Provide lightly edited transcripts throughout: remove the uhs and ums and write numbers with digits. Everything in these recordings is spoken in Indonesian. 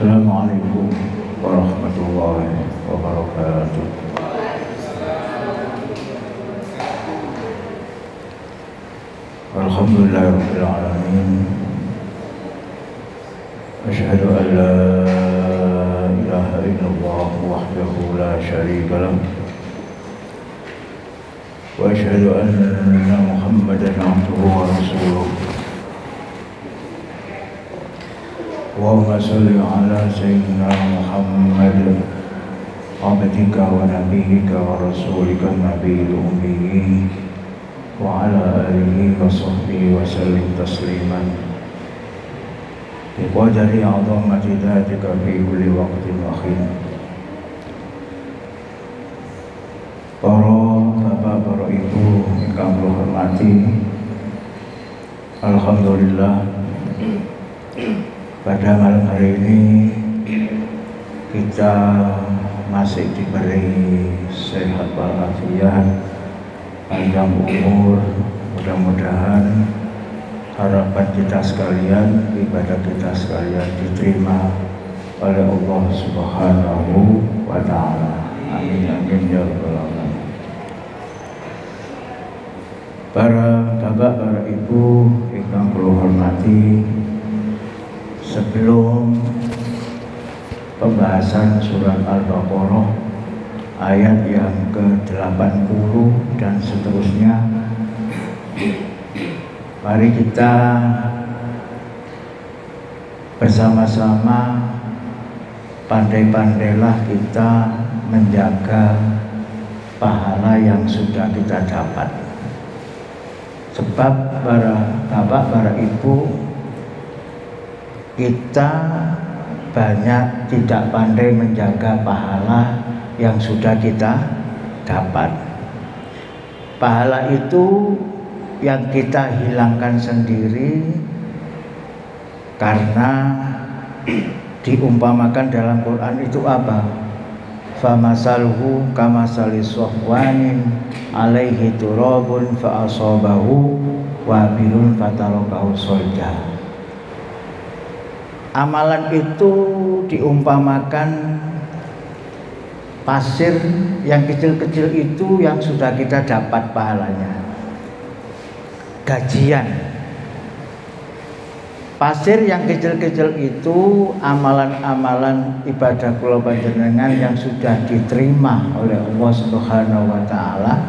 Assalamualaikum warahmatullahi wabarakatuh. Alhamdulillahirabbil alamin. Asyhadu an la ilaha illallah wahdahu la syarika lah. Wa asyhadu anna Muhammadan abduhu wa rasuluh. Allahumma shalli ala sayyidina Muhammad abdika wa nabiyyika wa rasulika nabiyil ummi wa ala alihi wa sahbihi wa sallim tasliman biqadari azamati dhatika fi kulli waqtin wa hin. Para bapak, para ibu ingkang kula hormati, alhamdulillah pada malam hari ini kita masih diberi sehat walafiat, panjang umur. Mudah-mudahan harapan kita sekalian, ibadah kita sekalian diterima oleh Allah Subhanahu wa ta'ala. Amin amin ya rabbal alamin. Para bapak, para ibu ingkang kula hormati, sebelum pembahasan surat Al-Baqarah ayat yang ke-80 dan seterusnya, mari kita bersama-sama pandai-pandailah kita menjaga pahala yang sudah kita dapat. Sebab para bapak, para ibu, kita banyak tidak pandai menjaga pahala yang sudah kita dapat. Pahala itu yang kita hilangkan sendiri karena diumpamakan dalam Quran itu apa? Famasaluhu kamasali sofwanin alaihi turabun fa'asobahu wabilun fatarakahu soldah. Amalan itu diumpamakan pasir yang kecil-kecil itu yang sudah kita dapat pahalanya. Gajian. Pasir yang kecil-kecil itu amalan-amalan ibadah kula panjenengan yang sudah diterima oleh Allah Subhanahu wa taala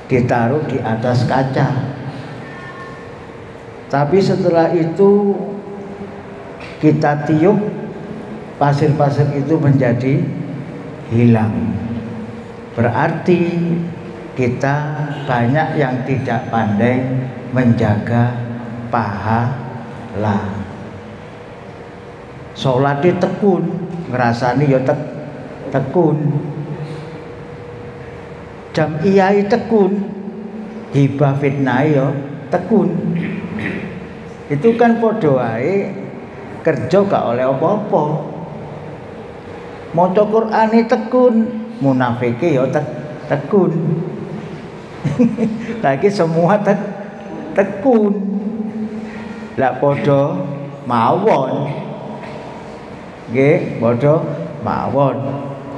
ditaruh di atas kaca. Tapi setelah itu kita tiup, pasir-pasir itu menjadi hilang. Berarti kita banyak yang tidak pandai menjaga pahala. Sholat tekun, ngerasani ya tekun. Jam'iyah tekun, hibah fitnah ya tekun. Itu kan podo wae kerja gak oleh apa-apa. Maca Qur'ane tekun, munafike ya tekun. Lagi semua tekun. Lah padha mawon. Nggih, padha mawon.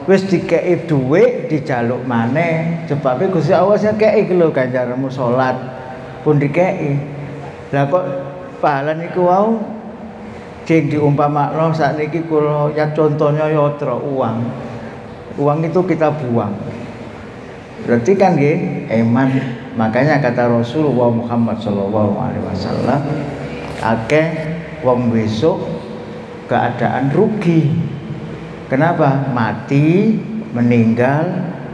Wis dikeki dhuwit dijaluk maneh, sebab Gusti Allah sing keki lho ganjaranmu salat pun dikeki. Lah kok pahala niku wau sing diumpamakno sakniki kula ya contohnya yatra uang. Uang itu kita buang. Berarti kan nggih eman. Makanya kata Rasulullah Muhammad sallallahu alaihi wasallam, akeh wong besok keadaan rugi. Kenapa? Mati, meninggal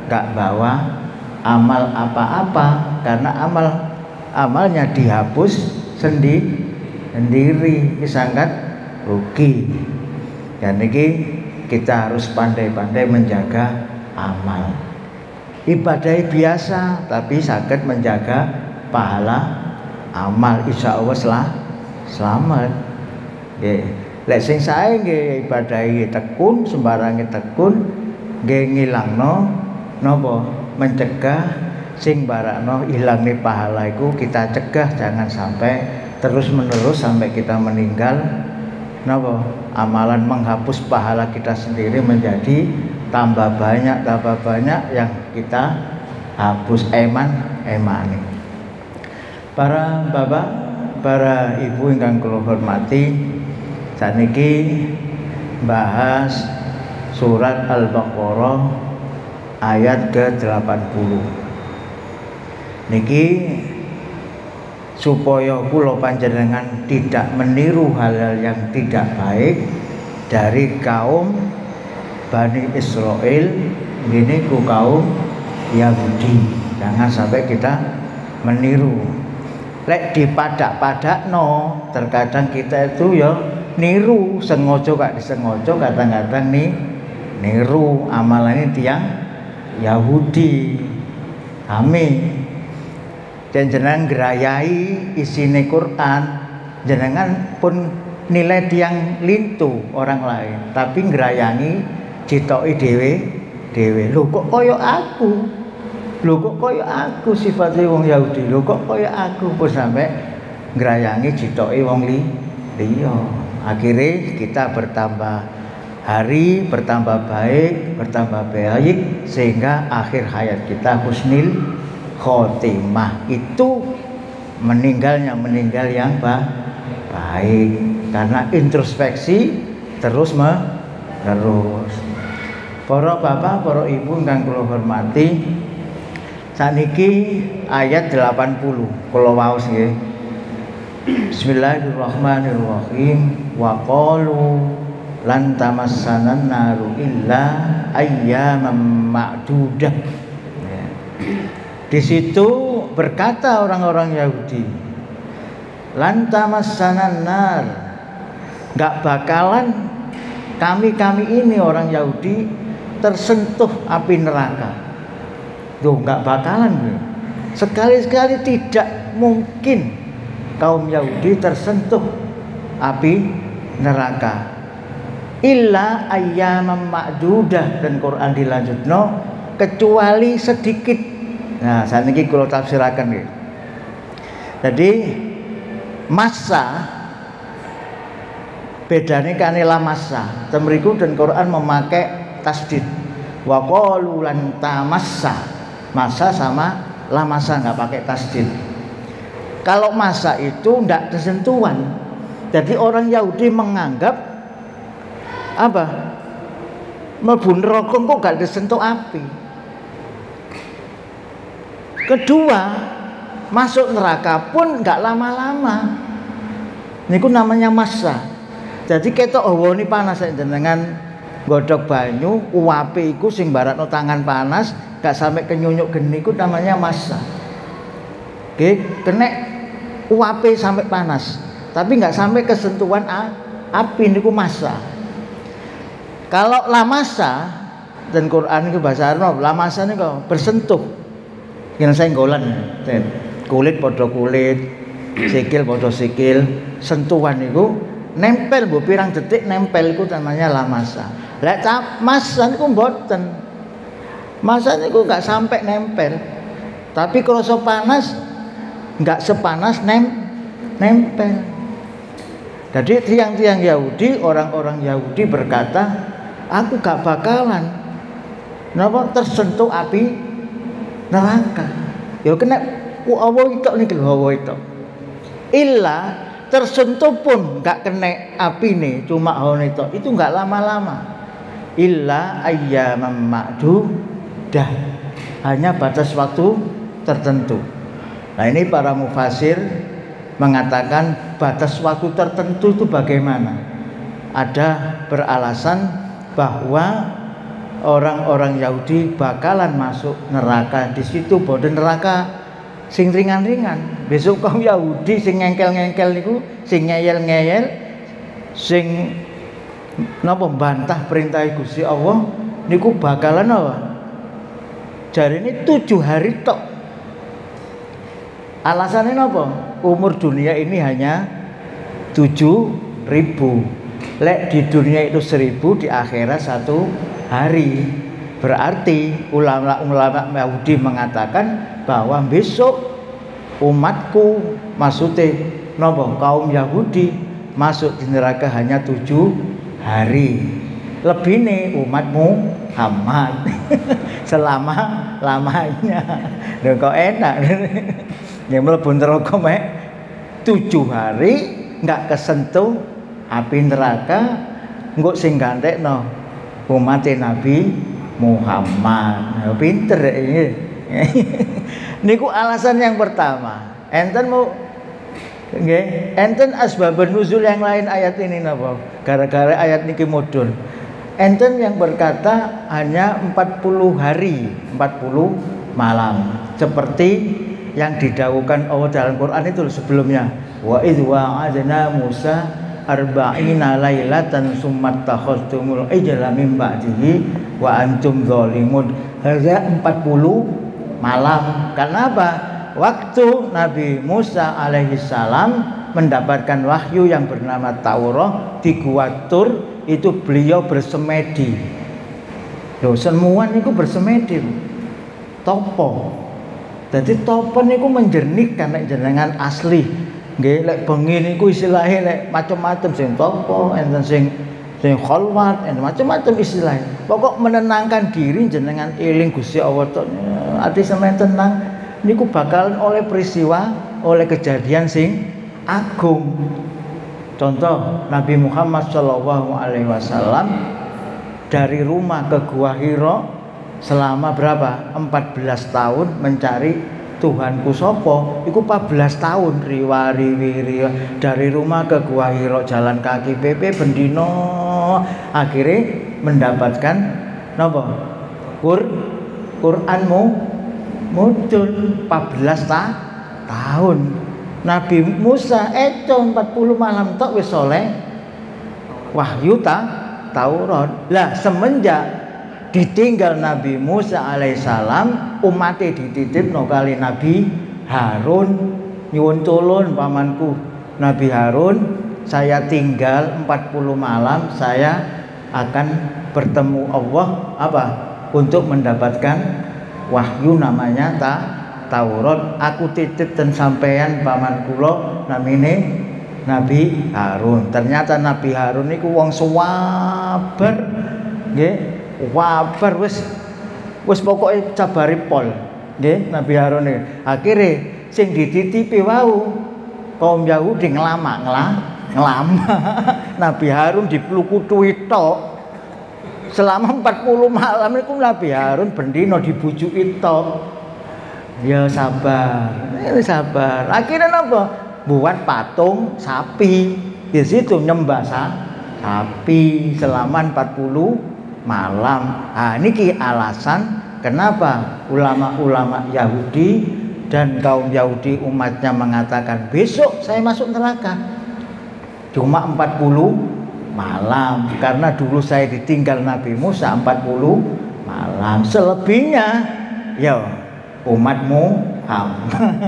gak bawa amal apa-apa karena amalnya dihapus sendiri. Sangat rugi. Dan ini kita harus pandai-pandai menjaga amal. Ibadah biasa tapi saged menjaga pahala amal, insya Allah selamat. Lek sing sae nggih ibadah tekun, sembarange tekun, nggih ngilangno napa? Mencegah sing barakno ilangne pahala iku kita cegah jangan sampai terus menerus sampai kita meninggal napa amalan menghapus pahala kita sendiri menjadi tambah banyak yang kita hapus emani. Para bapak, para ibu ingkang kula hormati, saniki bahas surat Al-Baqarah ayat ke-80. Niki supaya kula panjenengan tidak meniru hal-hal yang tidak baik dari kaum Bani Israel, ini ku kaum Yahudi. Jangan sampai kita meniru. Lek dipadak-padakno, terkadang kita itu ya niru, sengaja gak disengaja kadang-kadang niru amalan ini tiang Yahudi. Amin. Dan jenengan gerayai isine Quran, jenengan pun nilai tiang lintu orang lain, tapi ngerayangi citoki dhewe. Lho kok kaya aku? Lho kok kaya aku sifate wong Yahudi? Lho kok kaya aku pun sampai ngerayangi citoki wong liya. Akhirnya kita bertambah hari, bertambah baik sehingga akhir hayat kita husnul khotimah, itu meninggal yang baik karena introspeksi terus. Para bapak, para ibu ingkang kula hormati, saniki ayat 80 kula waos nggih. Bismillahirrahmanirrahim. Wa qalu lan tamassanan naru illa ayyaman ma'dudah. Di situ berkata orang-orang Yahudi, lan tamassanan nar, enggak bakalan kami ini orang Yahudi tersentuh api neraka. Tuh enggak bakalan. Sekali-sekali tidak mungkin kaum Yahudi tersentuh api neraka. Illa ayyaman ma'dudah, dan Quran dilanjutno kecuali sedikit. Nah, saat ini kalau tafsirakan gitu. Jadi masa bedanya kanela masa. Temriku dan Quran memakai tasdid. Wa qalu lan tamassa. Masa sama la masa nggak pakai tasdid. Kalau masa itu ndak tersentuhan. Jadi orang Yahudi menganggap apa? Mlebu neraka kok gak disentuh api. Kedua, masuk neraka pun nggak lama-lama. Niku namanya masa. Jadi ketok hawane panas jenengan godhog banyu, uape iku sing baratno tangan panas, gak sampai kenyunyuk geni, iku namanya masa. Oke, kena uape sampai panas, tapi nggak sampai kesentuhan api, niku masa. Kalau lamasa, dan Quran itu bahasa Arab, lamasa niku bersentuh. Yang senggolan, kulit podo kulit, sikil podo sikil, sentuhan itu nempel, bu pirang detik nempel itu namanya lamasa. Lek masa itu mboten, masa itu nggak sampai nempel, tapi kalau panas nggak sepanas nempel. Jadi tiang-tiang Yahudi, orang-orang Yahudi berkata, aku gak bakalan tersentuh api neraka. Ya kena Allah itu nih Allah itu. Illa tersentuh pun nggak kena api nih, cuma hawa itu nggak lama-lama. Illa ayyaman ma'dudah, hanya batas waktu tertentu. Nah ini para mufasir mengatakan batas waktu tertentu itu bagaimana? Ada beralasan bahwa orang-orang Yahudi bakalan masuk neraka. Di situ boten neraka sing ringan-ringan. Besok kaum Yahudi sing ngengkel-ngengkel niku, sing ngeyel-ngeyel, sing napa bantah perintah Gusti Allah niku bakalan apa? Jarine 7 hari tok. Alasannya napa? Umur dunia ini hanya 7.000. Lek di dunia itu 1.000, di akhirat 1 hari. Berarti ulama-ulama Yahudi mengatakan bahwa besok umatku, maksudnya napa kaum Yahudi masuk di neraka hanya 7 hari. Lebih nih umatmu Muhammad selama-lamanya. Lho kok enak. Ya mlebu neraka mek 7 hari enggak kesentuh api neraka, engko sing gantekno umat Nabi Muhammad. Ya pinter ini. Niku alasan yang pertama. Enten mau nggih, enten asbabun nuzul yang lain ayat ini napa? Gara-gara ayat niki mudhun. Enten yang berkata hanya 40 hari, 40 malam. Seperti yang didawuhkan Allah dalam Quran itu sebelumnya. Wa idz wa'adna Musa arba'ina lailatan summa takhastumul ijla min ba'dihi wa antum zalimun. Hanya 40 malam. Kenapa? Waktu Nabi Musa alaihissalam mendapatkan wahyu yang bernama Taurat di Gua Tur, itu beliau bersemedi. Loh, semua niku bersemedi. Topo. Jadi topo niku menjernihkan nek jenengan asli. Nggih, lek bengi niku istilahnya lek macam-macam sing topo, enten sing kholwat, macam-macam istilahnya. Pokok menenangkan diri jenengan eling Gusti Allah tok. Ati sampeyan tenang niku bakalan oleh peristiwa, oleh kejadian sing agung. Contoh Nabi Muhammad SAW dari rumah ke Gua Hira selama berapa? 14 tahun mencari Tuhanku sopo. Iku 14 tahun riwa dari rumah ke Gua Hira jalan kaki PP bendino, akhirnya mendapatkan napa? Quranmu muncul 14 tahun. Nabi Musa itu 40 malam tok wis oleh wahyu Taurat. Lah semenjak ditinggal Nabi Musa alaihissalam, umatnya dititipno kali Nabi Harun. Nyuwun tulun pamanku Nabi Harun, saya tinggal 40 malam, saya akan bertemu Allah apa? Untuk mendapatkan wahyu namanya Taurat. Aku titip dan sampeyan paman kula namine Nabi Harun. Ternyata Nabi Harun niku wong sabar nggih, wabar wis pokoke cabari pol nggih Nabi Harun iki. Akhire sing dititipi wau kaum Yahudi ngelama Nabi Harun diplukutuhi tok. Selama 40 malam itu Nabi Harun bendino dibujuki tok. Ya sabar, ini sabar. Akhirnya apa? Buat patung sapi. Di situ nyembah sapi selama 40 malam. Nah, ini alasan kenapa ulama-ulama Yahudi dan kaum Yahudi umatnya mengatakan besok saya masuk neraka. Cuma 40 malam, karena dulu saya ditinggal Nabi Musa 40 malam. Selebihnya ya umatmu Muhammad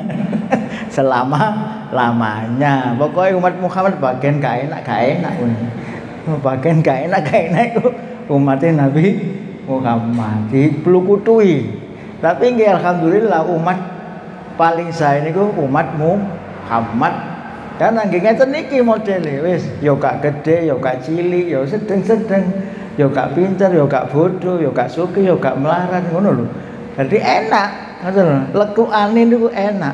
selama-lamanya. Pokoknya umat Muhammad bagian gak enak bagian gak enak itu umatnya Nabi Muhammad dipelukutui. Tapi nggih alhamdulillah umat paling saya niku umatmu Muhammad. Karena nggih ngeten niki modele wis ya gak gedhe, ya gak cilik, ya sedeng-sedeng, ya gak pinter, ya gak bodoh, ya gak sugih, ya gak melarat ngono lho. Jadi enak, ngoten lho. Lekukane niku enak.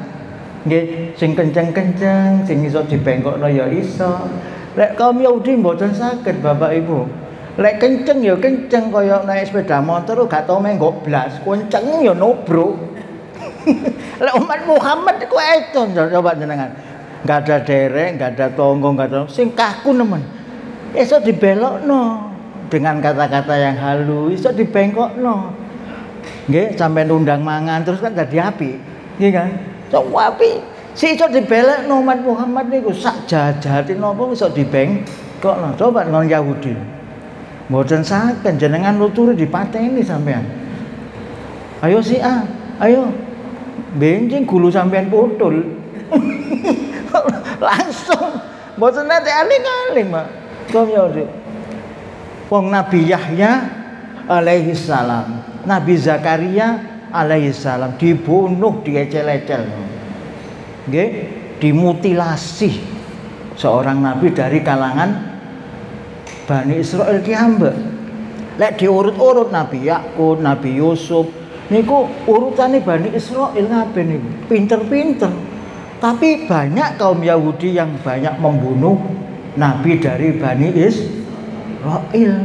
Nggih, sing kenceng-kenceng, sing iso dibengkokno ya iso. Lek kaum Yahudi mboten saged Bapak Ibu. Lek kenceng ya kenceng kaya naik sepeda motor gak tau menggok blas, kenceng ya nubruk. Lek umat Muhammad iku eto coba jenengan. Nggak ada derek, nggak ada tonggo, nggak ada sing kaku nemen. Iso dibelokno dengan kata-kata yang halus, iso dibengkokno. Nggih, sampai undang mangan terus kan jadi api. Nggih kan? Sok api. Si iso dibelokno umat Muhammad niku sak jahat-jahate napa iso dibengkokno. Coba dengan Yahudi. Mboten saged jenengan nuturi dipateni sampean. Ayo si A, ayo. Benjing gulu sampean putul. Langsung mboten nate aling-aling, Mak. Kaum Yahudi. Wong Nabi Yahya alaihi salam, Nabi Zakaria alaihi salam dibunuh, diecel-ecel. Nggih, dimutilasi. seorang nabi dari kalangan Bani Israil ki ambek. Lek diurut-urut Nabi Yakub, Nabi Yusuf niku urutane Bani Israil kabeh niku pinter-pinter. Tapi banyak kaum Yahudi yang banyak membunuh nabi dari Bani Israil.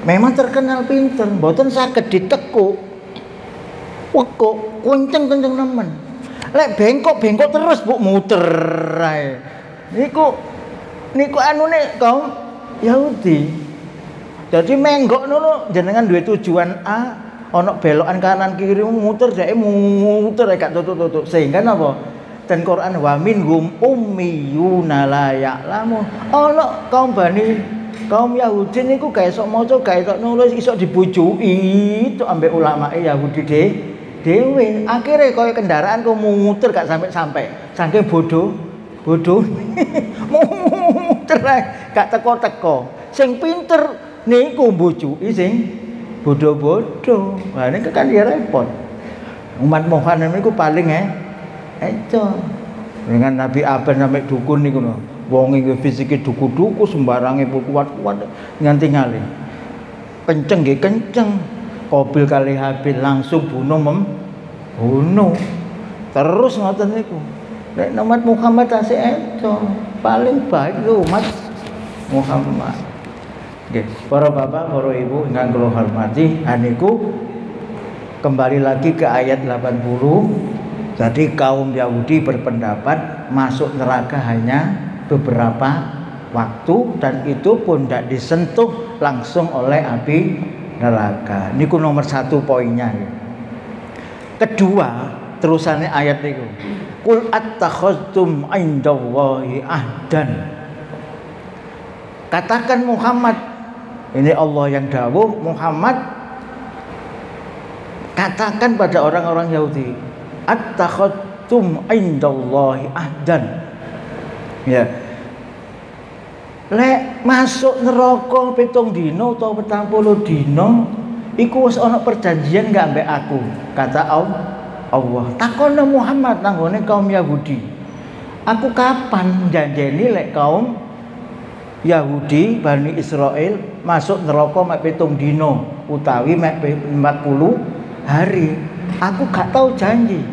Memang terkenal pinter, mboten saged ditekuk. Wekuk kenceng-kenceng nemen. Lek bengkok-bengkok terus mbok muter ae. Niku anune kaum Yahudi. Jadi menggok ngono jenengan duwe tujuan A, ana belokan kanan kiri muter dhek muter gak tutut-tutut. Sehingga napa? Ten Quran wa minhum ummiyuna la ya'lamun. Ana kaum Yahudi niku gak iso maca, gak iso nulis, iso dibujuki itu ambek ulamae Yahudi dhewe. Akhire kaya kendaraan kok muter gak sampai-sampai. Saking bodoh muter gak teko-teko. Sing pinter niku mbujuki sing bodoh-bodoh. Lah niku kan ya repot. Umat Muhammad niku paling eco. Dengan Nabi Abel sampai dukun niku lho. Wong iki fisike duku-duku sembarange kuat-kuat nganti ngali. Kenceng nggih kenceng. Qabil kali Habil langsung bunuh. Terus ngoten niku. Nek umat Muhammad tasih eco, paling baik itu umat Muhammad. Nggih, para bapak, para ibu ingkang kula hormati, aniku kembali lagi ke ayat 80. Jadi kaum Yahudi berpendapat masuk neraka hanya beberapa waktu dan itu pun tidak disentuh langsung oleh api neraka. Niku nomor 1 poinnya. Kedua, terusannya ayat niku. Qul attakhadtum indallahi ahdan. Katakan Muhammad, ini Allah yang dawuh, Muhammad katakan pada orang-orang Yahudi, attakhadtum indallahi ahdan. Ya. Lek masuk neraka 7 dino atau 40 dino iku wis ana perjanjian enggak mbek aku, kata Allah. Takono Muhammad nanggone kaum Yahudi. Aku kapan janjeni lek kaum Yahudi Bani Israil masuk neraka mek 7 dino utawi mek 40 hari. Aku gak tahu janji.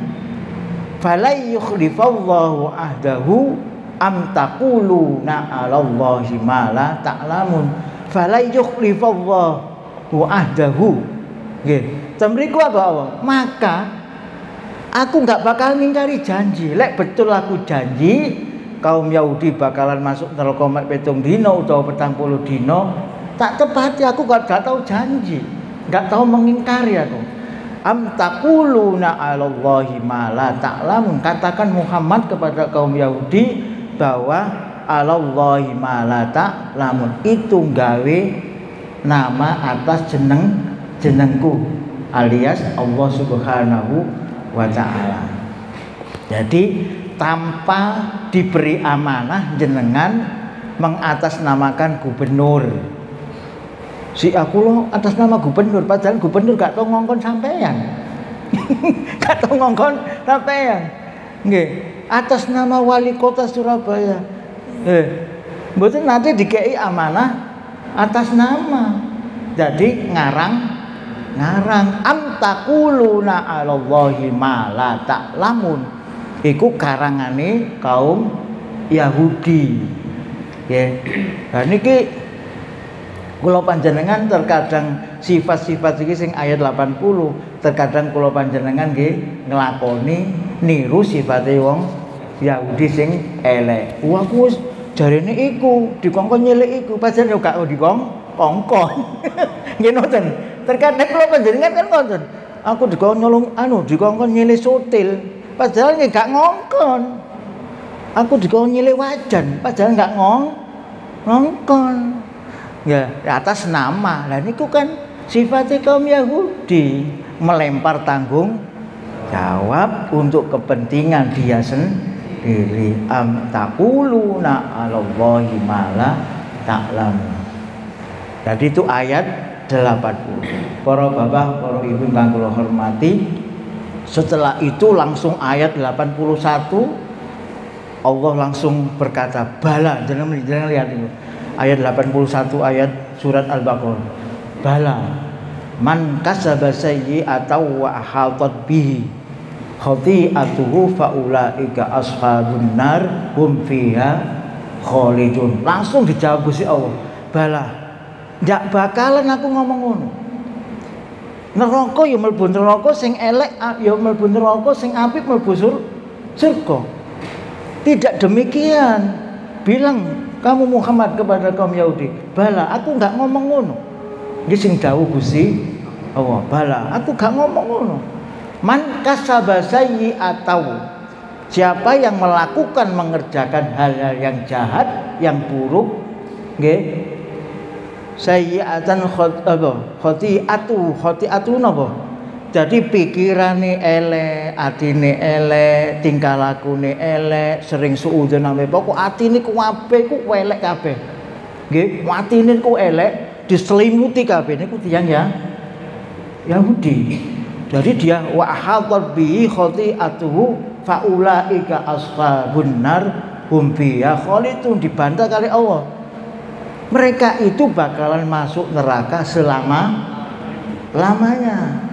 Fala yukhlifallahu ahdahu am taquluna 'alallahi ma la ta'lamun. Fala yukhlifallahu ahdahu. Nggih. Temriku apa? Maka aku nggak bakal ngingkari janji. Lek betul aku janji kaum Yahudi bakalan masuk neraka mek 7 dino utawa 40 dino, tak tepati aku gak tahu janji, gak tahu mengingkari aku. Am taquluna 'alallahi ma la ta'lamun. Katakan Muhammad kepada kaum Yahudi bahwa 'alallahi ma la ta'lamun itu gawe nama atas jenengku alias Allah Subhanahu wa ta'ala. Jadi tanpa diberi amanah jenengan mengatasnamakan gubernur. Si aku lo atas nama gubernur, padahal gubernur gak tau ngongkon sampean. Gak tau ngongkon sampean. Nggih, atas nama wali kota Surabaya. Mboten nanti dikei amanah atas nama. Jadi ngarang am taquluna 'alallahi ma la ta'lamun. Iku karangane kaum Yahudi. Nggih. Lah niki kula panjenengan terkadang sifat-sifat iki sing ayat 80 terkadang kula panjenengan nggih nglakoni niru sifate wong Yahudi sing elek. Aku wis jarene iku dikongkon nyelik iku padahal yo gak dikongkon. Nggih ngoten. Terkadang kula panjenengan kan ngoten. Aku dikongkon nyelik sotil padahal nggih gak ngongkon. Aku dikongkon nyelik wajan padahal gak ngongkon. Ya, atas nama. Lah niku kan sifatnya kaum Yahudi, melempar tanggung jawab untuk kepentingan dia sendiri. Am taquluna 'alallahi ma la ta'lamun. Jadi itu ayat 80. Para bapak, para ibu yang kula hormati, setelah itu langsung ayat 81 Allah langsung berkata, bala, jangan lihat itu. Ayat 81 ayat surat Al-Baqarah. Bala, man kasaba sayyi'atan wa ahatat bihi khati'atuhu faulaika ashabun nar hum fiha khalidun. Langsung dijawab Gusti Allah. Bala, ndak bakalan aku ngomong ngono. Neraka ya mlebu neraka sing elek, ya mlebu neraka sing apik mlebu surga. Tidak demikian. Bilang kamu Muhammad kepada kaum Yahudi, bala aku enggak ngomong ngono. Iki sing dawuh Gusti Allah, bala aku enggak ngomong ngono. Man kasaba sayyi'atau, siapa yang melakukan mengerjakan hal-hal yang jahat, yang buruk, nggih. Sayyi'atan khati'atu napa? Jadi pikirane elek, atine elek, tingkah lakune elek, sering suudzon ambek pokok atine ku kabeh ku elek kabeh. Nggih, atine ku elek, diselimuti kabeh niku tiyang ya Yahudi. Jadi dia wa hadat bi khati'atuhu faulaika ashabun nar hum fiha khalidun, dibantah kali Allah. Mereka itu bakalan masuk neraka selama-lamanya.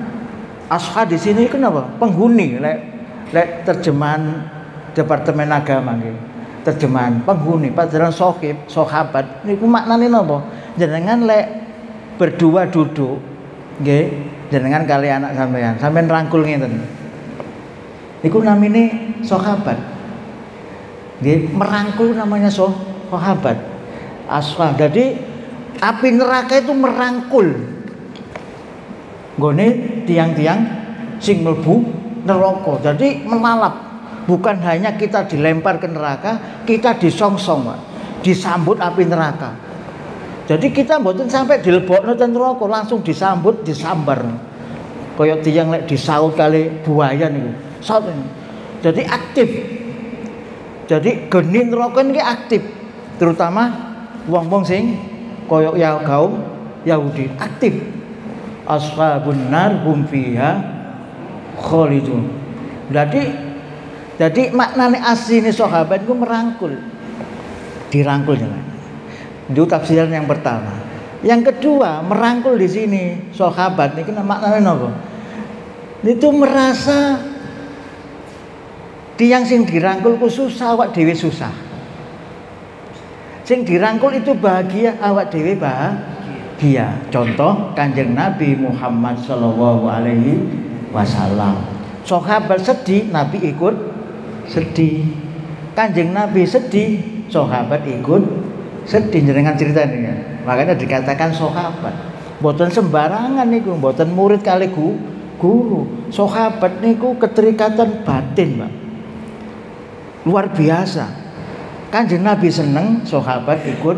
Ashab di sini kenapa? Penghuni, lek terjemahan Departemen Agama nggih. Terjemahan penghuni, padahal sahabat niku maknane napa? Jenengan lek berdua duduk nggih, jenengan kali anak sampean rangkul ngeten. Niku namine sahabat. Nggih, merangkul namanya sahabat. Ashab. Jadi api neraka itu merangkul nggone tiang-tiang sing mlebu neraka. Jadi melalap, bukan hanya kita dilempar ke neraka, kita disongsong, Pak. Disambut api neraka. Jadi kita mboten sampai dilebokno ten neraka, langsung disambut, disambar. Kaya tiang lek disaut kali buaya niku. Saut. Jadi aktif. Jadi geni neraka niki aktif, terutama wong-wong sing kaya ya kaum Yahudi aktif. Ashabun nar hum fiha khalidun. Jadi maknane asline sahabat itu merangkul. Dirangkul jangan. Itu tafsiran yang pertama. Yang kedua, merangkul di sini sahabat niki maknane napa? Itu merasa tiang sing dirangkul ku susah, awak dhewe susah. Sing dirangkul itu bahagia, awak dhewe bahagia. Contoh Kanjeng Nabi Muhammad sallallahu alaihi wasallam. Sahabat sedih, Nabi ikut sedih. Kanjeng Nabi sedih, sahabat ikut sedih. Jenengan ceritane ya. Makanya dikatakan sahabat. Mboten sembarangan niku, mboten murid kali guru. Sahabat niku keterikatan batin, Pak. Luar biasa. Kanjeng Nabi seneng, sahabat ikut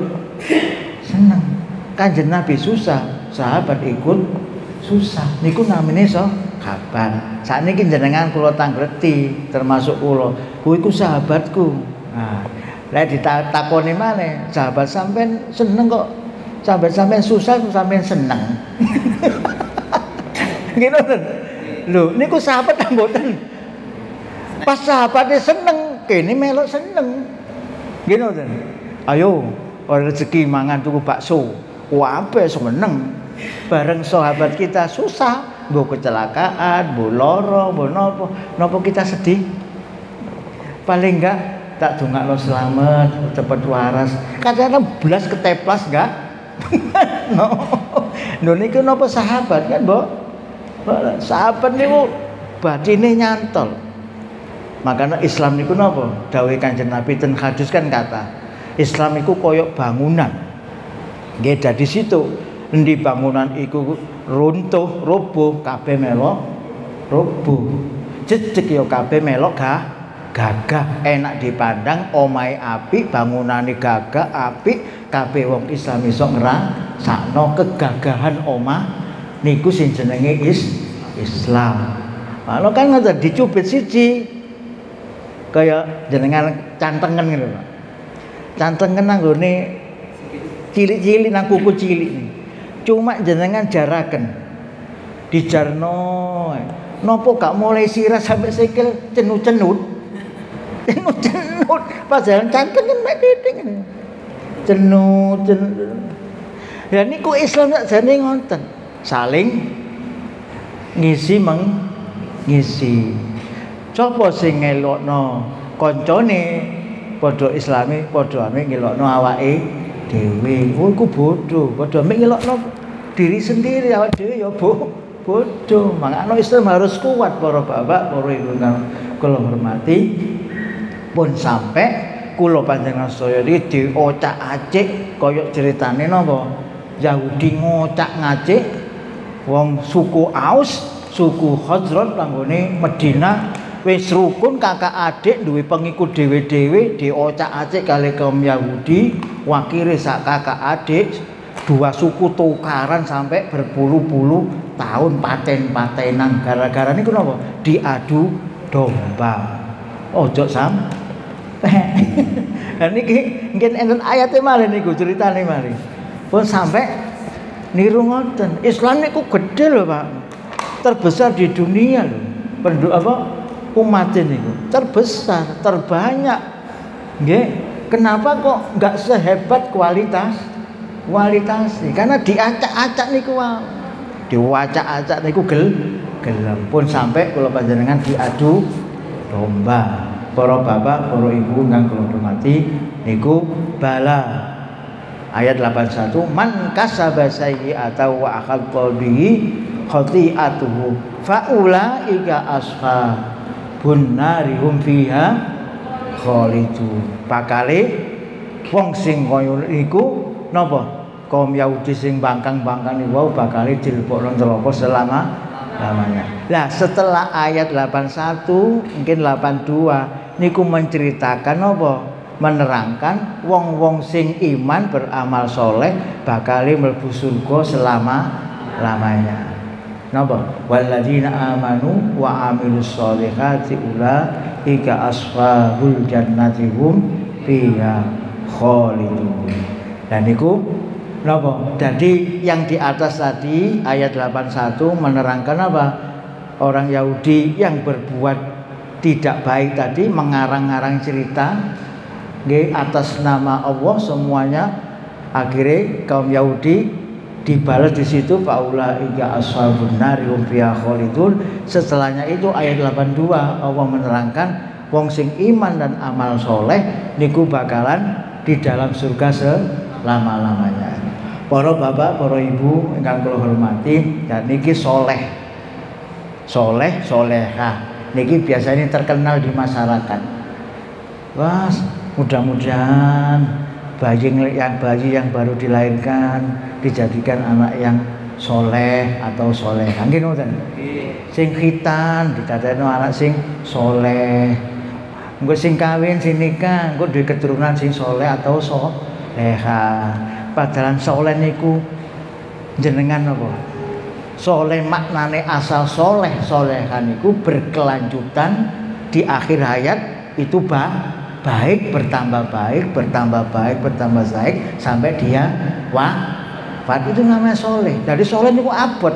seneng. Kanjeng Nabi susah, sahabat ikut susah. Niku namine sahabat. Sakniki jenengan kula tangleti, termasuk kula. Kuwi iku sahabatku. Nah, lek ditakoni maneh, sahabat sampean seneng kok. Sahabat sampean susah, sampean seneng. Ngoten. Lho, niku sahabat mboten. Pas sahabatnya seneng, kene melok seneng. Ngoten. Ayo, ora rezeki mangan tuku bakso. Wape seneng. Bareng sahabat kita susah, mbok kecelakaan, mbok lara, mbok napa kita sedih. Paling enggak tak dongakno selamat, cepet waras. Kadang blas keteplas enggak? No niku napa sahabat kan, Mbok? Sahabat niku batine nyantol. Makanya Islam niku napa? Dawuh Kanjeng Nabi ten hadis kan kata, Islam iku koyok bangunan. Nggih, dari situ endi bangunan iku runtuh, roboh, kabeh melok roboh. Jejeg ya kabeh melok gagah, enak dipandang, omahe apik, bangunane gagah apik, kabeh wong Islam iso ngrasakno kegagahan omah niku sing jenenge Islam. Kalau kan ngoten dicubit siji kaya jenengan cantengen ngono, Pak. Cantengen nanggone cilik-cilik nang kuku cilik. Cuma jenengan jaraken. Dijarno. Napa gak mulai sirah sampai sikil cenut-cenut. Cenut-cenut. Pas jalan cangkem kan mek titik. Cenut. Ya niku Islam sakjane ngoten. Saling ngisi ngisi. Sapa sing ngelokno kancane padha Islami, padha ame ngelokno awake dhewe. Oh iku bodho, padha ame ngelokno diri sendiri awake dhewe ya bodoh. Makanya Islam harus kuat para bapak, para ibu kang kula hormati. Pun sampai kula panjenengan sedaya iki diocak-acik kaya ceritane napa? Yahudi ngocak-ngacik wong suku Aus, suku Khazraj langgone Madinah wis rukun kakak adik duwe pengikut dhewe-dhewe diocak-acik kali kaum Yahudi, wakire sak kakak adik dua suku tukaran sampai berpuluh-puluh tahun paten-patenan gara-gara niku napa? Diadu domba. Ojo sampai. Lah niki nggih enten ayate malih niku ceritane malih. Pun sampai niru ngoten. Islam niku gede lho, Pak. Terbesar di dunia lho. Penduduk apa? Umat niku terbesar, terbanyak. Nggih. Kenapa kok enggak sehebat kualitasnya? Karena diacak-acak niku wae. Diwacak-acak niku gelem. Pun sampai kula panjenengan diadu domba. Para bapak, para ibu kang kula hormati niku bala. Ayat 81 man kasaba sayyi'atan wa akhal qalbihi khati'atuhu faulaika ashabun nari hum fiha khalidun. Bakale wong sing kaya niku napa? Kaum Yahudi sing bangkang-bangkang niku bakale dilebokno neraka selama-lamanya. Lah setelah ayat 81 mungkin 82 niku menceritakan napa? Menerangkan wong-wong sing iman beramal soleh bakal mlebu surga selama-lamanya. Napa? Walladzina amanu wa amilus solihati ulaika ashabul jannati hum fiha khalidun. Dan niku napa? Jadi yang di atas tadi ayat 81 menerangkan apa? Orang Yahudi yang berbuat tidak baik tadi mengarang-arang cerita nggih atas nama Allah semuanya, akhirnya kaum Yahudi dibalas di situ faulaika ashabun nari hum fiha khalidun. Setelahnya itu ayat 82 Allah menerangkan wong sing iman dan amal soleh niku bakalan di dalam surga selama-lamanya. Para bapak, para ibu ingkang kula hormati, dan niki soleh solehah niki biasanya terkenal di masyarakat. Wah, mudah-mudahan bayi yang baru dilahirkan dijadikan anak yang soleh atau solehah. Nggih ngoten. Sing khitan dikatakan anak sing soleh. Engko sing kawin sing nikah engko duwe keturunan sing soleh atau solehah. Padahal soleh niku jenengan apa? Soleh maknane asal soleh solehan niku berkelanjutan di akhir hayat itu baik bertambah baik sampai dia wafat, itu namanya soleh. Jadi soleh niku abot.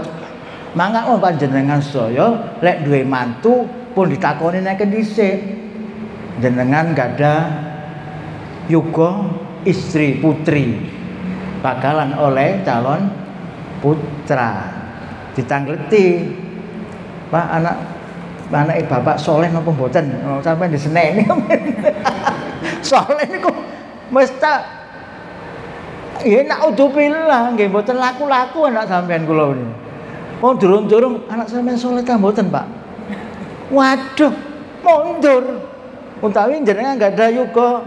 Mangga panjenengan sedaya lek duwe mantu pun ditakoni nek dhisik jenengan gadah yuga istri putri bakalan oleh calon putra. Ditangleti, Pak anak bapak soleh napa mboten? Sampai diseneni. Soleh niku mesti ya naudzubillah nggih mboten laku-laku anak sampean kula niku. Oh durung-durung anak sampean soleh ta mboten, Pak? Waduh, mundur. Utawi jenengan enggak ada yuga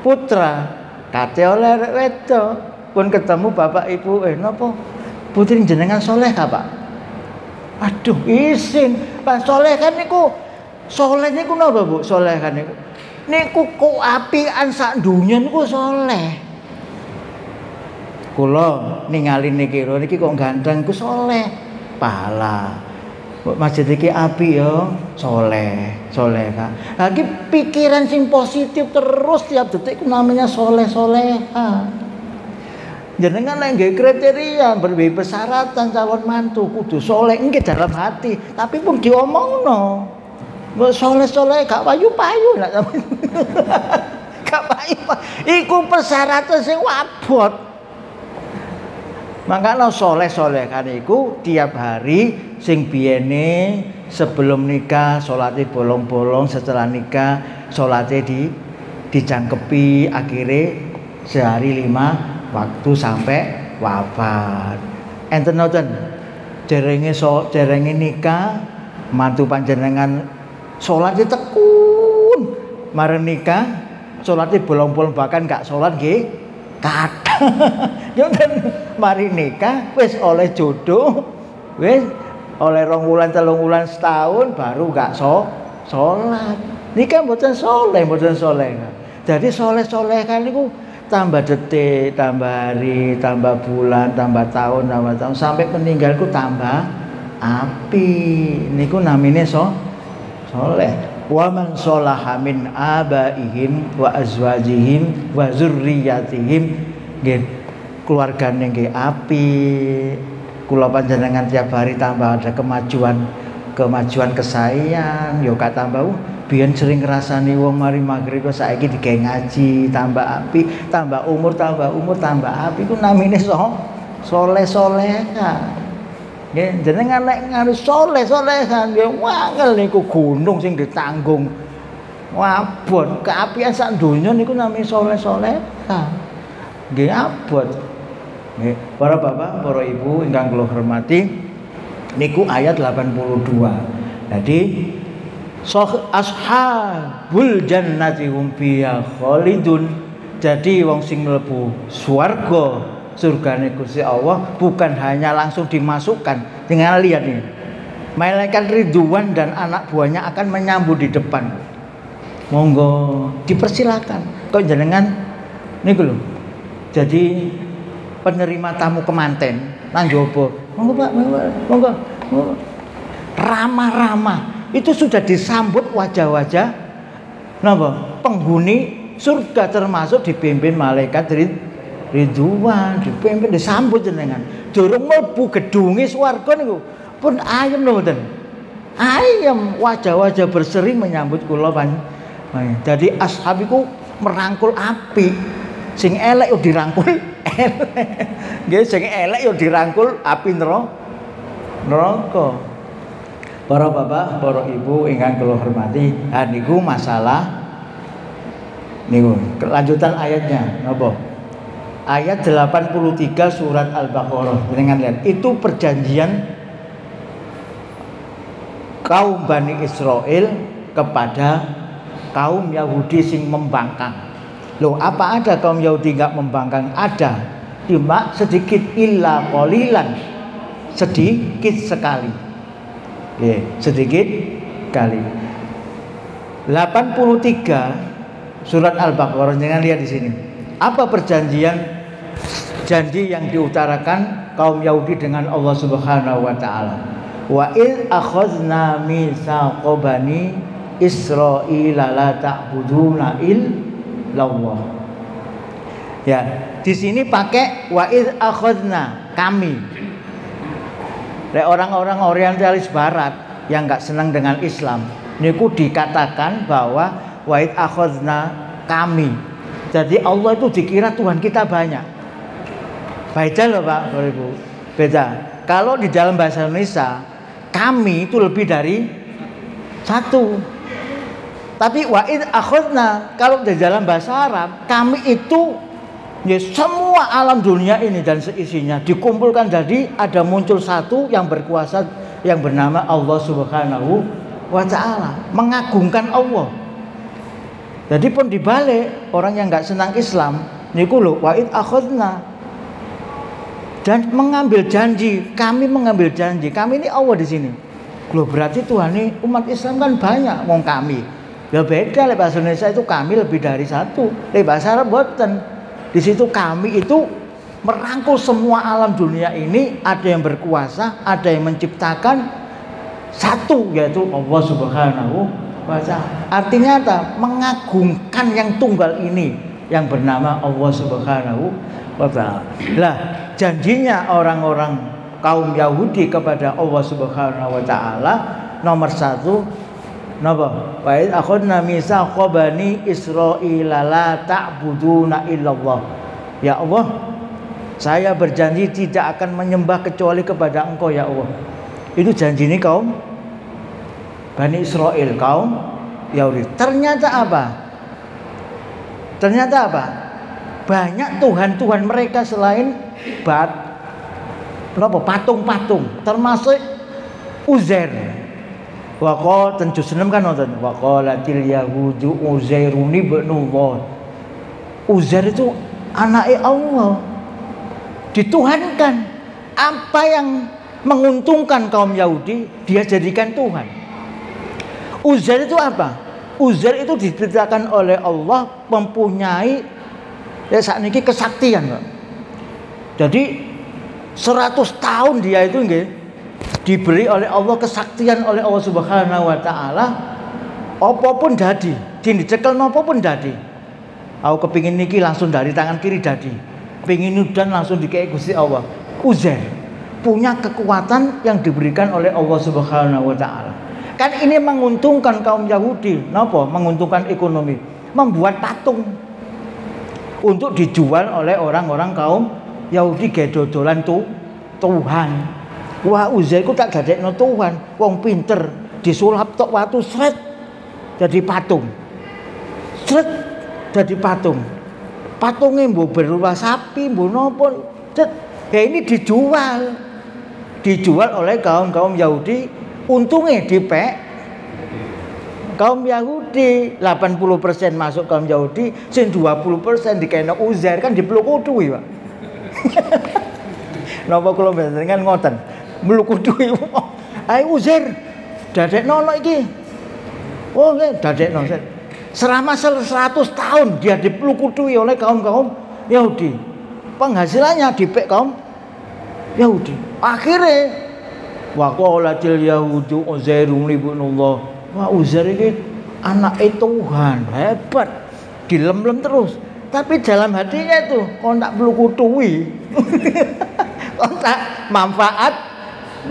putra, kate oleh wedok, pun ketemu bapak ibu napa? Putri jenengan soleh ka, Pak? Aduh, isin. Pak soleh kan niku soleh niku napa, Bu? Soleh kan niku kuapian sak dunya niku soleh. Kula ningali niki kok ganteng ku soleh. Pahala. Masjid iki api ya, soleh kan. Lagi pikiran sing positif terus tiap detik ku namanya soleha. Jenengan nek nggih kriteria berbagai persyaratan calon mantu kudu soleh nggih dalam hati, tapi pun diomongno. Mbok soleh gak payu-payu nak Gak payu. Iku persyaratan sing abot. Makanya soleh kan iku tiap hari sing biyene sebelum nikah salate bolong-bolong, setelah nikah salate dicangkepi, akhirnya sehari 5 waktu sampai wafat. Enten noten derenge nikah mantu panjenengan salate tekun, mareng nikah salate bolong-bolong, bahkan gak salat nggih kathah. Yo mari nikah wis oleh jodoh, wis oleh 2 wulan 3 wulan setahun baru gak salat. Nikah mboten soleh. Jadi soleh kan niku tambah detik, tambah hari, tambah bulan, tambah tahun sampai meninggalku tambah api. Niku namine soleh. Wa man sholaha min abaihim wa azwajihim wa zurriyatihim, nggih keluargane nggih apik. Kula panjenengan tiap hari tambah ada kemajuan kesayang, yo gak tambah biyen sering ngrasani wong mari magrib kok saiki digawe ngaji, tambah apik, tambah umur tambah apik. Ku namine soleh-solehan. Nggih, jenengan nek nganu soleh-solehan nggih wangel niku gunung sing ditanggung. Abot, keapian sak donya niku namine soleh-solehan. Nggih abot. Nggih, para bapak, para ibu ingkang kula hormati, niku ayat 82. Jadi ashabul jannati hum fiha khalidun. Jadi wong sing mlebu swarga, surgane Gusti Allah bukan hanya langsung dimasukkan. Dengan lihat ini, malaikat Ridwan dan anak buahnya akan menyambut di depan. Monggo dipersilakan. Kok jenengan niku lho. Jadi penerima tamu kemanten nang jowo. Monggo Pak, monggo. Ramah-ramah. Itu sudah disambut wajah-wajah napa? Penghuni surga, termasuk dipimpin malaikat Ridwan, dipimpin disambut jenengan. Durung mlebu gedunge swarga niku pun ayem lho mboten. Ayem, wajah-wajah berseri menyambut kula Jadi ashab iku merangkul api. Sing elek yo dirangkul elek. Nggih, sing elek yo dirangkul api neraka. Para bapak, para ibu ingkang kula hormati, niku masalah niku kelanjutan ayatnya napa? Ayat 83 surat Al-Baqarah. Dengan lihat itu perjanjian kaum Bani Israel kepada kaum Yahudi sing membangkang. Loh, apa ada kaum Yahudi enggak membangkang? Ada. Cuma sedikit, illa qalilan. Sedikit sekali. Sedikit kali. 83 surat Al-Baqarah, jangan lihat di sini. Apa janji yang diutarakan kaum Yahudi dengan Allah Subhanahu wa taala? Wa id akhadna mitsaqa bani Israila la ta'buduna illallah. Ya, di sini pakai wa id akhadna, kami. Orang-orang orientalis barat yang enggak senang dengan Islam, niku dikatakan bahwa wa id akhadna, kami. Jadi Allah itu dikira Tuhan kita banyak. Beda loh Pak, Ibu. Beda. Kalau di dalam bahasa Indonesia, kami itu lebih dari satu. Tapi wa'id akhadna, kalau di dalam bahasa Arab, kami itu ya semua alam dunia ini dan seisinya dikumpulkan, jadi ada muncul satu yang berkuasa yang bernama Allah Subhanahu wa taala, mengagungkan Allah. Jadi pun dibalik, orang yang enggak senang Islam niku lho wa'id akhadna, dan mengambil janji, kami mengambil janji. Kami ini Allah di sini. Loh, berarti Tuhan ini umat Islam kan banyak, wong kami. Ya beda, lek bahasa Indonesia itu kami lebih dari satu. Lek bahasa Arab boten. Di situ kami itu merangkul semua alam dunia ini, ada yang berkuasa, ada yang menciptakan, satu yaitu Allah Subhanahu wa taala. Artinya apa? Mengagungkan yang tunggal ini yang bernama Allah Subhanahu wa taala. Lah, janjinya orang-orang kaum Yahudi kepada Allah Subhanahu wa taala nomor satu, Napa? Wa id akhadna mitsaqa bani Israila la ta'buduna illallah. Ya Allah, saya berjanji tidak akan menyembah kecuali kepada Engkau ya Allah. Itu janji ini kaum Bani Israel, kaum Yahudi. Ternyata apa? Ternyata apa? Banyak Tuhan-Tuhan mereka selain patung-patung, termasuk Uzair. Waqala tentu seneng kan nonton. Waqalatil yahudu Uzairun ibnullah. Uzair itu anaknya Allah. Dituhankan. Apa yang menguntungkan kaum Yahudi dia jadikan Tuhan. Uzair itu apa? Uzair itu diceritakan oleh Allah mempunyai saat ini kesaktian, Pak. Jadi 100 tahun dia itu diberi oleh Allah kesaktian oleh Allah Subhanahu wa taala. Apapun dadi, dicekel napa pun dadi. Aku kepingin niki langsung dari tangan kiri dadi. Pengin udan langsung dikei Gusti Allah. Uzair punya kekuatan yang diberikan oleh Allah Subhanahu wa taala. Kan ini menguntungkan kaum Yahudi. Napa? Menguntungkan ekonomi. Membuat patung untuk dijual oleh orang-orang kaum Yahudi ge dodolan Tuhan. Wah, Uzair ku tak dadekno Tuhan. Wong pinter disulap tok watu sret jadi patung. Sret jadi patung. Patungnya mbok berupa sapi, mbok napa. Ya ini dijual oleh kaum Yahudi. Untungnya dipek kaum Yahudi 80% masuk kaum Yahudi, sing 20% dikena Uzair kan dipelukudui, Pak. Napa kula mbentengan ngoten. Melukudui. Ayo Uzair, dadekno iki. Oh, nggih, dadekno. Selama 100 tahun dia dipelukudui oleh kaum Yahudi. Penghasilannya dipek kaum Yahudi. Akhirnya waqalatil yahudu Uzairun ibnullah. Wah, Uzair ini anak Tuhan, hebat. Dilem-lem terus. Tapi dalam hatinya itu kok tak belukutui. Kok tak manfaat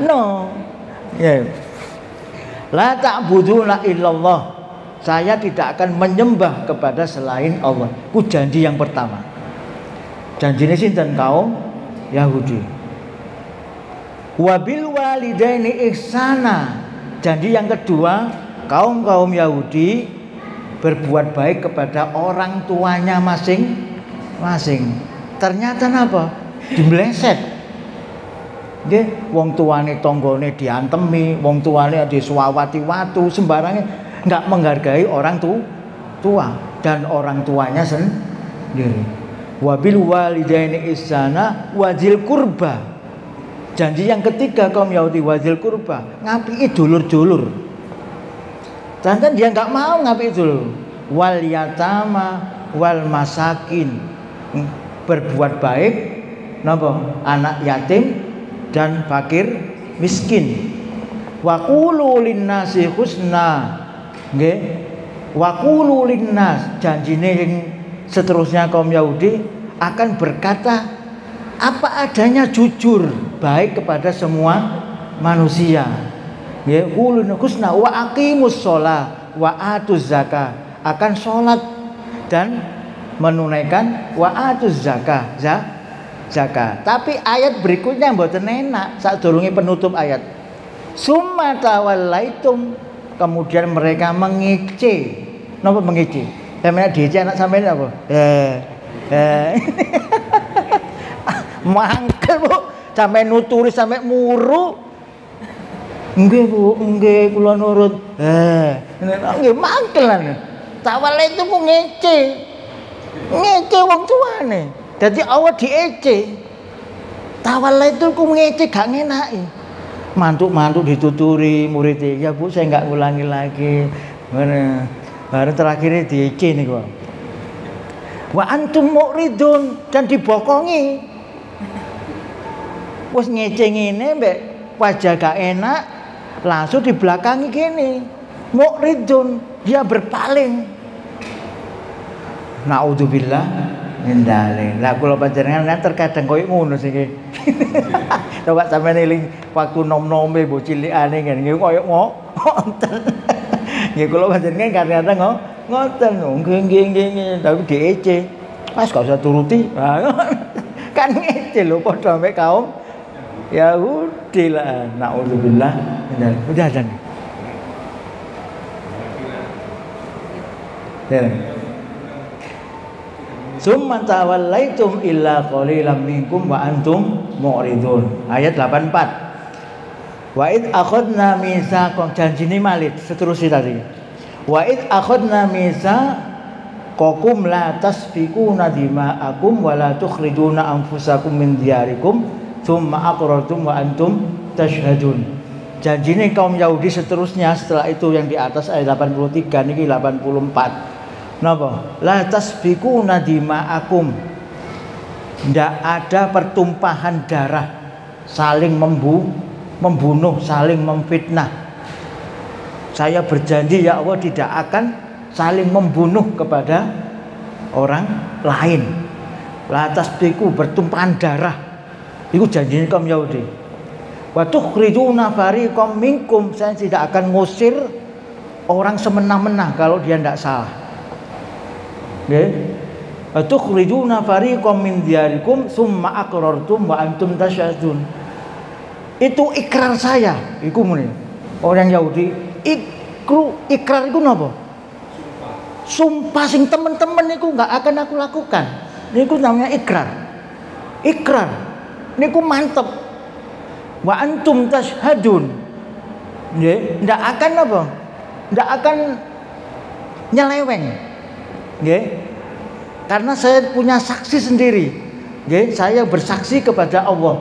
no. Ya. La ta'buduna illallah. Saya tidak akan menyembah kepada selain Allah. Ku janji yang pertama. Janji ini sinten kaum Yahudi. Wabil walidaini ihsana. Janji yang kedua, kaum Yahudi berbuat baik kepada orang tuanya masing-masing. Ternyata apa? Dimeleset. Nggih, wong tuane tanggane diantemi, wong tuane disuwawati watu, sembarangnya enggak menghargai orang tua dan orang tuanya sendiri. Wabil walidaini ihsana wazil qurba. Janji yang ketiga kaum Yahudi wazil kurba, ngapiki dulur-dulur. Dan dia nggak mau ngapiki dulur. Wal yatama wal masakin, berbuat baik napa? Anak yatim dan fakir miskin. Wa qulu linnasi husna. Nggih. Wa qulu linnas, janjine yang seterusnya kaum Yahudi akan berkata apa adanya, jujur, baik kepada semua manusia. Ya, qulun husna wa aqimus shalah wa atuz zakah, akan sholat dan menunaikan wa atuz zakah, zakat. Tapi ayat berikutnya mboten enak, sadurunge penutup ayat. Summa tawallaitum, kemudian mereka mengece. Napa mengece? Sampeyan diece anak sampeyan apa? Mangkel, Bu. Sampai nuturi sampai muru. Nggih, Bu, nggih kula nurut. Nggih mangkelan. Tawale itu ku ngece. Ngece wong tuane. Dadi awak diece. Tawale itu ku ngece gak ngenaki. Mantuk-mantuk dituturi muridnya, ya Bu saya enggak ngulangi lagi. Mana? Baru terakhirnya diece niku. Wa antum mu'ridun, dan dibokongi. Wes ngece ngene mbek wajah gak enak, langsung di belakangi gini. Mu'ridun, dia berpaling. Naudzubillah min dzalik. Lah kula panjenengan terkadang koyo ngono sih. Coba sampeyan eling waktu nom-nome mbok cilikane ngene koyo ngoten. Nggih kula panjenengan kadang-kadang ngoten nggih tapi diece. Mas gak usah turuti. Kan ngece lho padha mek kaum Yahudi lah. Naudzubillah. Udah dan. Ya. Summa tawallaitum illa qalilan minkum wa antum mu'ridun. Ayat 84. Wa id akhadna mitsaqan janjine malih seterusnya tadi. Wa id akhadna mitsaqakum la tasfikuna dima'akum wa la tukhrijuna anfusakum min diyarikum tsumma aqrartum wa antum tashhadun. Janjine kaum Yahudi seterusnya setelah itu yang di atas ayat 83 niki 84. Napa? La tasfikuna dima'akum. Ndak ada pertumpahan darah, saling membunuh, saling memfitnah. Saya berjanji ya Allah tidak akan saling membunuh kepada orang lain. La tasfiku bertumpahan darah. Itu janjinya kaum Yahudi. Wa tukhrijuna fariqam minkum, saya tidak akan ngusir orang semena-mena kalau dia tidak salah. Nggih. Wa tukhrijuna fariqam min diyarikum tsumma aqrartum wa antum tashhadun. Itu ikrar saya, iku muni. Orang Yahudi ikrar iku napa? Sumpah sing temen-temen niku enggak akan aku lakukan. Niku namanya ikrar. Ikrar. Niku mantep. Wa antum tashhadun. Nggih, ndak akan apa? Ndak akan nyeleweng. Nggih. Karena saya punya saksi sendiri. Nggih, saya bersaksi kepada Allah.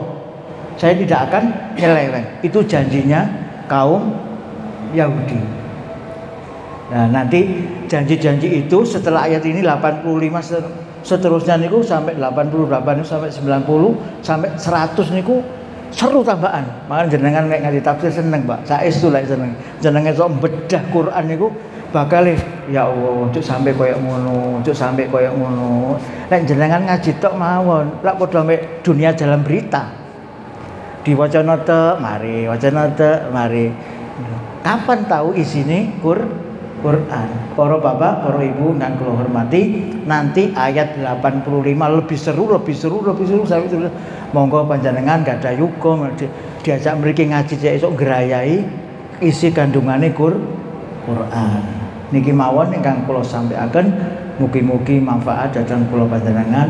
Saya tidak akan nyeleweng. Itu janjinya kaum Yahudi. Nah, nanti janji-janji itu setelah ayat ini 85 seterusnya niku sampai 88 sampai 90 sampai 100 niku seru tambahan. Makanya jenengan nek ngaji tafsir seneng, Pak. Saestu lek seneng. Jenenge sok bedah Quran niku bakal ya Allah, cuk sampai koyo ngono, cuk sampai koyo ngono. Nek jenengan ngaji tok mawon, lak padha mek dunia dalam berita. Diwacana tek, mari, wacana tek, mari. Kapan tahu isine Quran? Para bapak, para ibu yang kula hormati, nanti ayat 85 lebih seru sampai terus. Monggo panjenengan gak ada yuga diajak mriki ngaji cek esuk ngrayai isi kandungane Quran. Niki mawon ingkang kula sampaikan, mugi-mugi manfaat dhateng kula panjenengan.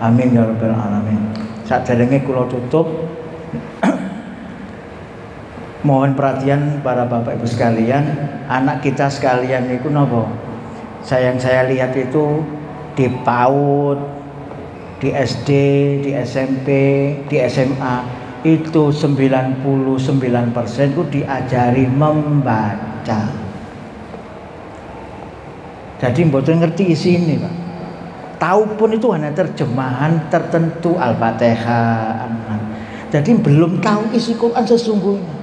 Amin ya rabbal alamin. Saderenge kula tutup, mohon perhatian para bapak ibu sekalian, anak kita sekalian itu napa? Yang saya lihat itu di PAUD, di SD, di SMP, di SMA itu 99% itu diajari membaca. Jadi mboten ngerti isi ini, Pak. Tahu pun itu hanya terjemahan tertentu Al-Fatihah. Jadi belum tahu isi Quran sesungguhnya.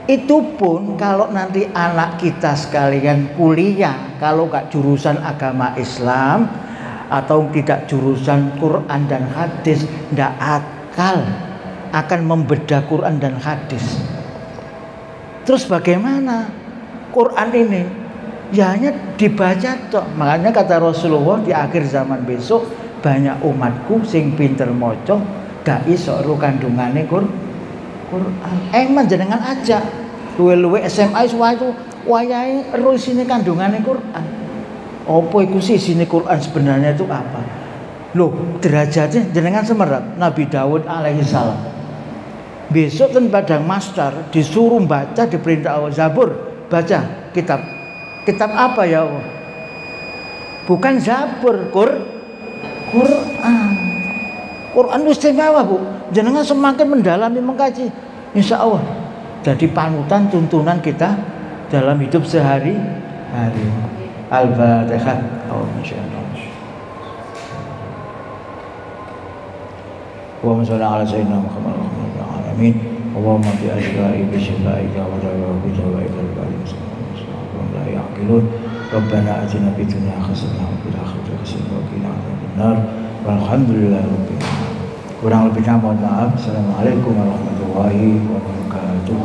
Itu pun kalau nanti anak kita sekalian kuliah, kalau gak jurusan agama Islam atau tidak jurusan Quran dan hadis, ndak akal akan membedah Quran dan hadis. Terus bagaimana Quran ini? Ya hanya dibaca toh. Makanya kata Rasulullah di akhir zaman besok banyak umatku sing pinter maca gak iso ro kandungane Quran. Emang jenengan aja luwe-luwe SMA itu wayahe ro isine kandungane Quran. Apa iku sih isine Quran sebenarnya itu apa? Loh, derajatnya jenengan semerap Nabi Daud alaihi salam. Besok kan padang mahsyar disuruh baca, diperintah Allah Zabur, baca kitab. Kitab apa ya Allah? Bukan Zabur, Quran. Quran istimewa, Bu. Jenengan semakin mendalami mengkaji, insya Allah jadi panutan tuntunan kita dalam hidup sehari-hari. Al-Fatihah. Allahumma shalli ala sayyidina Muhammad wa ala alihi. Allahumma bi asma'i bi sifa'ika wa dawa'ika al-karim. La ya'qilun. Rabbana atina fid dunya hasanah wa fil akhirati hasanah wa qina adzabannar. Walhamdulillahirabbil alamin. Kurang lebihnya mohon maaf. Assalamualaikum warahmatullahi wabarakatuh.